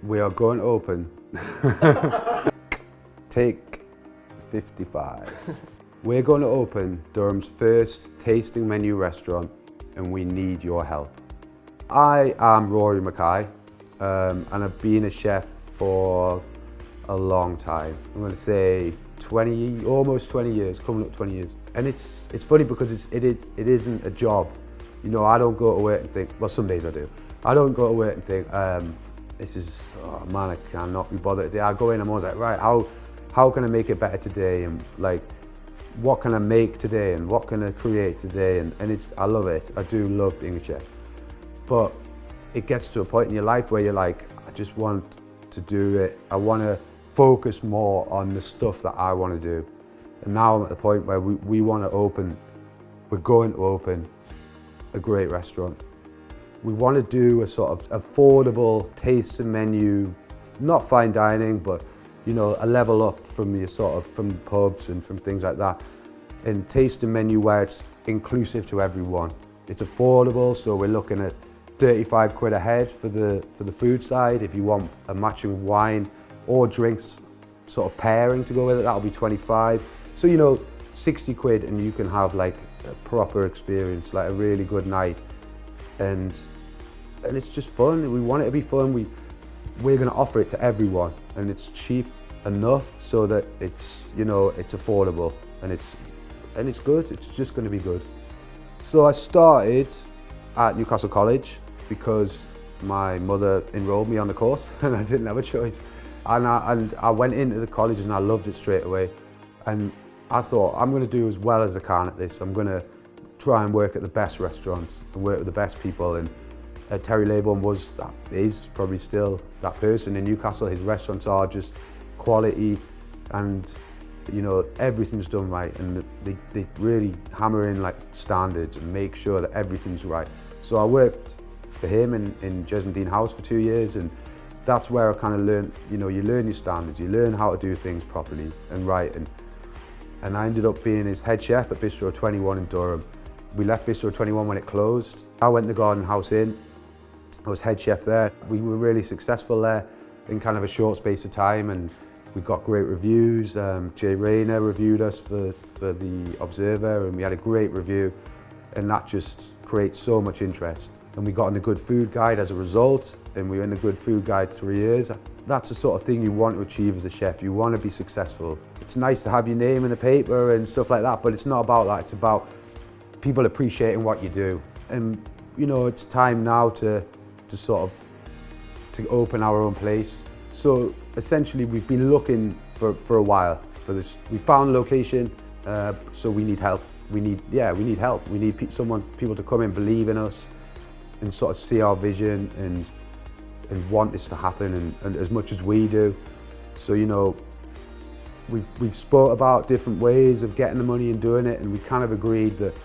We are going to open. Take 55. We're going to open Durham's first tasting menu restaurant, and we need your help. I am Rory Mackay, and I've been a chef for a long time. I'm going to say almost 20 years, coming up 20 years. And it's funny because it isn't a job. You know, I don't go to work and think, well, some days I do. I don't go to work and think, this is, oh man, I cannot be bothered today. I go in, I'm always like, right, how can I make it better today? And like, what can I make today? And what can I create today? And I love it. I do love being a chef. But it gets to a point in your life where you're like, I just want to do it. I want to focus more on the stuff that I want to do. And now I'm at the point where we want to open, we're going to open a great restaurant. We want to do a sort of affordable tasting menu, not fine dining, but you know, a level up from your from pubs and from things like that. And tasting menu where it's inclusive to everyone. It's affordable, so we're looking at 35 quid a head for the food side. If you want a matching wine or drinks sort of pairing to go with it, that'll be 25. So you know, 60 quid and you can have like a proper experience, like a really good night. And it's just fun. We want it to be fun. We're going to offer it to everyone, and it's cheap enough so that it's, you know, it's affordable and it's good. It's just going to be good. So I started at Newcastle College because my mother enrolled me on the course and I didn't have a choice. And I went into the college and I loved it straight away. And I thought, I'm going to do as well as I can at this. I'm going to try and work at the best restaurants and work with the best people. And Terry Laybourne is probably still that person in Newcastle. His restaurants are just quality, and you know, everything's done right, and they really hammer in like standards and make sure that everything's right. So I worked for him in Jesmond House for 2 years, and that's where I kind of learned, you know, you learn your standards, you learn how to do things properly and right, and I ended up being his head chef at Bistro 21 in Durham. We left Bistro 21 when it closed. I went to Garden House Inn. I was head chef there. We were really successful there in kind of a short space of time, and we got great reviews. Jay Rayner reviewed us for the Observer, and we had a great review, and that just creates so much interest. And we got in the Good Food Guide as a result, and we were in the Good Food Guide 3 years. That's the sort of thing you want to achieve as a chef. You want to be successful. It's nice to have your name in the paper and stuff like that, but it's not about that. It's about people appreciating what you do. And you know, it's time now to open our own place. So essentially we've been looking for a while for this. We found a location, so we need help. We need help. We need people to come in, believe in us, and sort of see our vision and want this to happen, and as much as we do. So you know, we've spoke about different ways of getting the money and doing it, and we kind of agreed that,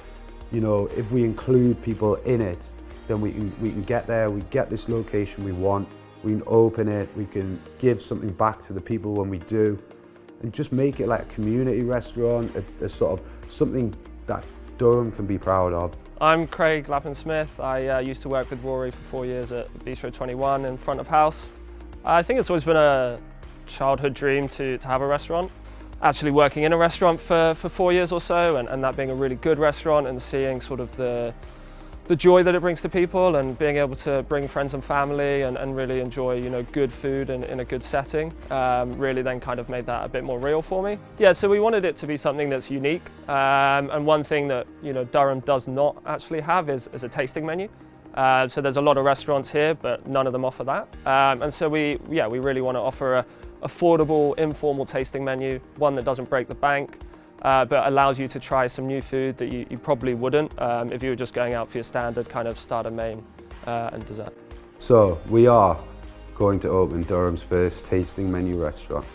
you know, if we include people in it, then we can get there, we get this location we want, we can open it, we can give something back to the people when we do, and just make it like a community restaurant, a sort of something that Durham can be proud of. I'm Craig Lappin-Smith. I used to work with Rory for 4 years at Bistro 21 in front of house. I think it's always been a childhood dream to have a restaurant. Actually working in a restaurant for 4 years or so, and that being a really good restaurant, and seeing sort of the joy that it brings to people, and being able to bring friends and family and really enjoy, you know, good food in a good setting, really then kind of made that a bit more real for me. Yeah, so we wanted it to be something that's unique, and one thing that, you know, Durham does not actually have is a tasting menu. So there's a lot of restaurants here, but none of them offer that. And so we really want to offer a affordable, informal tasting menu, one that doesn't break the bank, but allows you to try some new food that you probably wouldn't if you were just going out for your standard kind of starter, main, and dessert. So we are going to open Durham's first tasting menu restaurant,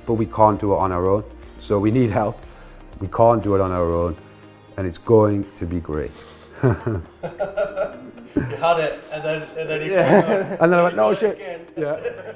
but we can't do it on our own. So we need help. We can't do it on our own, and it's going to be great. You had it, and then you and then I went, no shit. again. Yeah.